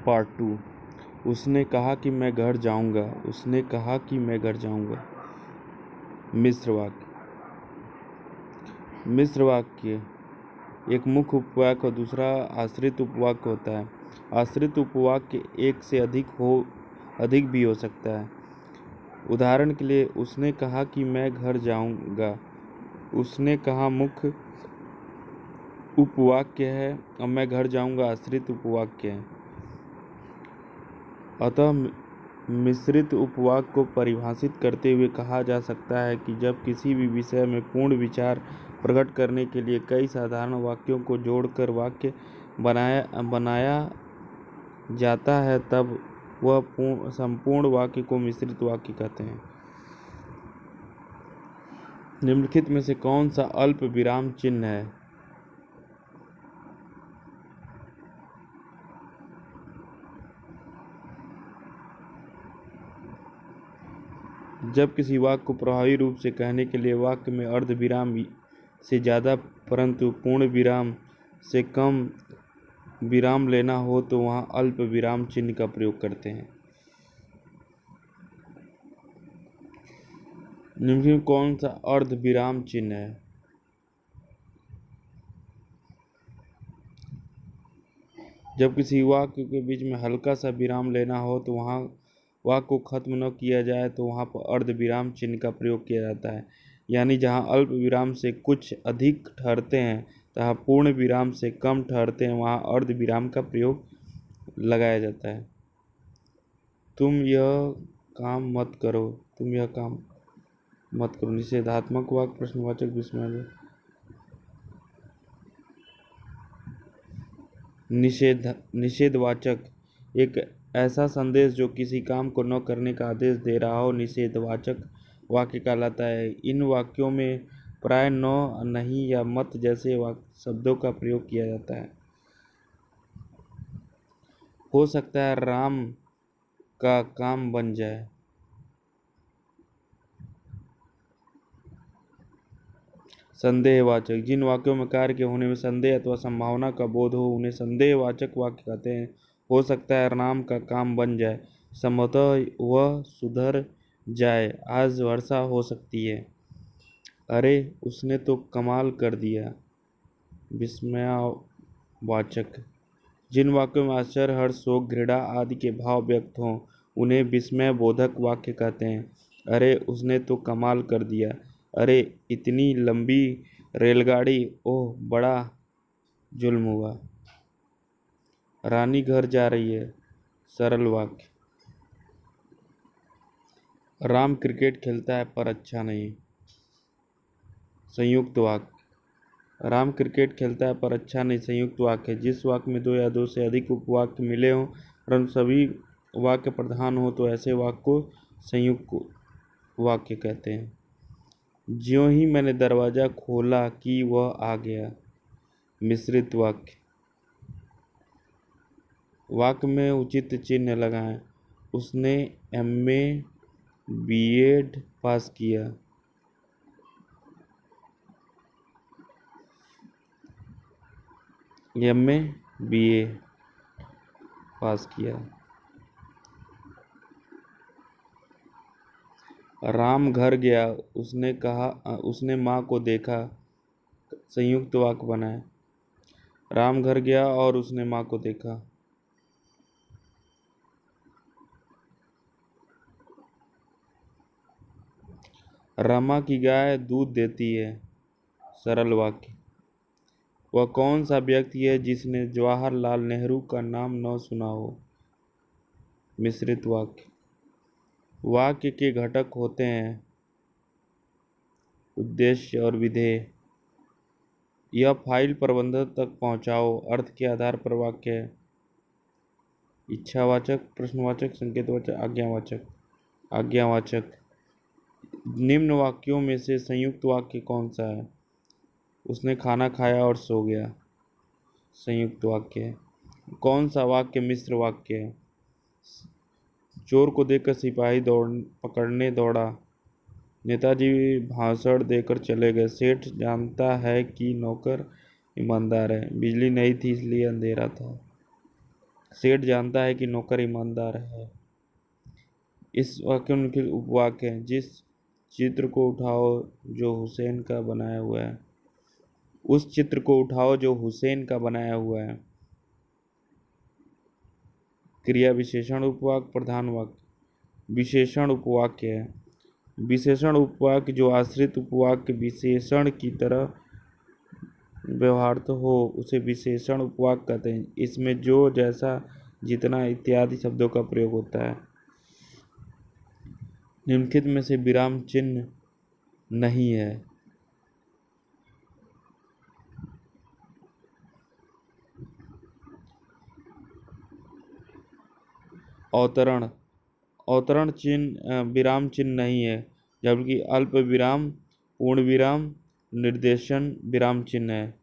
Part 2। उसने कहा कि मैं घर जाऊंगा। उसने कहा कि मैं घर जाऊंगा। मिश्र वाक्य। मिश्र वाक्य एक मुख्य उपवाक्य और दूसरा आश्रित उपवाक्य होता है। आश्रित उपवाक्य एक से अधिक भी हो सकता है। उदाहरण के लिए, उसने कहा कि मैं घर जाऊंगा। उसने कहा मुख्य उपवाक्य है और मैं घर जाऊंगा आश्रित उपवाक्य है। अतः मिश्रित उपवाक्य को परिभाषित करते हुए कहा जा सकता है कि जब किसी भी विषय में पूर्ण विचार प्रकट करने के लिए कई साधारण वाक्यों को जोड़कर वाक्य बनाया जाता है, तब वह संपूर्ण वाक्य को मिश्रित वाक्य कहते हैं। निम्नलिखित में से कौन सा अल्प विराम चिन्ह है? जब किसी वाक्य को प्रभावी रूप से कहने के लिए वाक्य में अर्ध विराम से ज़्यादा परंतु पूर्ण विराम से कम विराम लेना हो तो वहाँ अल्प विराम चिन्ह का प्रयोग करते हैं। निम्नलिखित में कौन सा अर्ध विराम चिन्ह है? जब किसी वाक्य के बीच में हल्का सा विराम लेना हो तो वहाँ वाक्य को खत्म न किया जाए तो वहाँ पर अर्ध विराम चिन्ह का प्रयोग किया जाता है। यानी जहाँ अल्प विराम से कुछ अधिक ठहरते हैं तथा पूर्ण विराम से कम ठहरते हैं, वहाँ अर्ध विराम का प्रयोग लगाया जाता है। तुम यह काम मत करो। तुम यह काम मत करो। निषेधात्मक वाक्य, प्रश्नवाचक, विस्मय। निषेधवाचक एक ऐसा संदेश जो किसी काम को न करने का आदेश दे रहा हो निषेधवाचक वाक्य कहलाता है। इन वाक्यों में प्राय न, नहीं या मत जैसे शब्दों का प्रयोग किया जाता है। हो सकता है राम का काम बन जाए। संदेहवाचक जिन वाक्यों में कार्य के होने में संदेह अथवा संभावना का बोध हो उन्हें संदेहवाचक वाक्य कहते हैं। हो सकता है राम का काम बन जाए, संभवतः वह सुधर जाए, आज वर्षा हो सकती है। अरे उसने तो कमाल कर दिया। विस्मयवाचक जिन वाक्यों में आश्चर्य, हर्ष, शोक, घृणा आदि के भाव व्यक्त हों उन्हें विस्मयबोधक वाक्य कहते हैं। अरे उसने तो कमाल कर दिया। अरे इतनी लंबी रेलगाड़ी, ओह बड़ा जुल्म हुआ। रानी घर जा रही है। सरल वाक्य। राम क्रिकेट खेलता है पर अच्छा नहीं। संयुक्त वाक्य। राम क्रिकेट खेलता है पर अच्छा नहीं संयुक्त वाक्य है। जिस वाक्य में दो या दो से अधिक उपवाक्य मिले हों परंतु सभी वाक्य प्रधान हो तो ऐसे वाक्य को संयुक्त वाक्य कहते हैं। ज्यों ही मैंने दरवाज़ा खोला कि वह आ गया। मिश्रित वाक्य। वाक्य में उचित चिन्ह लगाएं। उसने MA B.Ed पास किया। MA BA पास किया। राम घर गया। उसने कहा, उसने माँ को देखा। संयुक्त वाक्य बनाए। राम घर गया और उसने माँ को देखा। रमा की गाय दूध देती है। सरल वाक्य। वह कौन सा व्यक्ति है जिसने जवाहरलाल नेहरू का नाम न सुना हो। मिश्रित वाक्य। वाक्य के घटक होते हैं उद्देश्य और विधेय। यह फाइल प्रबंधक तक पहुंचाओ अर्थ के आधार पर वाक्य है। इच्छावाचक, प्रश्नवाचक, संकेतवाचक, आज्ञावाचक। आज्ञावाचक। निम्न वाक्यों में से संयुक्त वाक्य कौन सा है? उसने खाना खाया और सो गया। संयुक्त वाक्य है। कौन सा वाक्य मिश्र वाक्य है? चोर को देखकर सिपाही पकड़ने दौड़ा। नेताजी भाषण देकर चले गए। सेठ जानता है कि नौकर ईमानदार है। बिजली नहीं थी इसलिए अंधेरा था। सेठ जानता है कि नौकर ईमानदार है। इस वाक्य में निम्नलिखित उपवाक्य हैं। जिस चित्र को उठाओ जो हुसैन का बनाया हुआ है। उस चित्र को उठाओ जो हुसैन का बनाया हुआ है। क्रिया विशेषण उपवाक्य प्रधान वाक्य। विशेषण उपवाक्य है। विशेषण उपवाक्य जो आश्रित उपवाक्य विशेषण की तरह व्यवहार हो उसे विशेषण उपवाक्य कहते हैं। इसमें जो, जैसा, जितना इत्यादि शब्दों का प्रयोग होता है। निम्नलिखित में से विराम चिन्ह नहीं है। अवतरण। अवतरण चिन्ह विराम चिन्ह नहीं है, जबकि अल्प विराम, पूर्ण विराम, निर्देशन विराम चिन्ह है।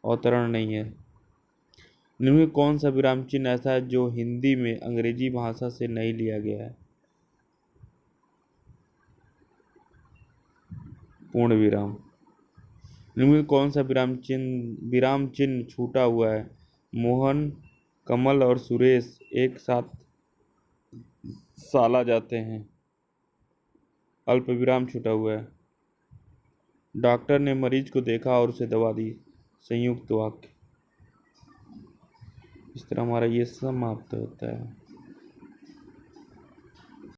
अवतरण नहीं है। निम्न में कौन सा विराम चिन्ह ऐसा है जो हिंदी में अंग्रेजी भाषा से नहीं लिया गया है? पूर्ण विराम। निम्न में कौन सा विराम चिन्ह छूटा हुआ है? मोहन, कमल और सुरेश एक साथ साला जाते हैं। अल्प विराम छूटा हुआ है। डॉक्टर ने मरीज को देखा और उसे दवा दी। संयुक्त वाक्य। इस तरह हमारा ये समाप्त होता है।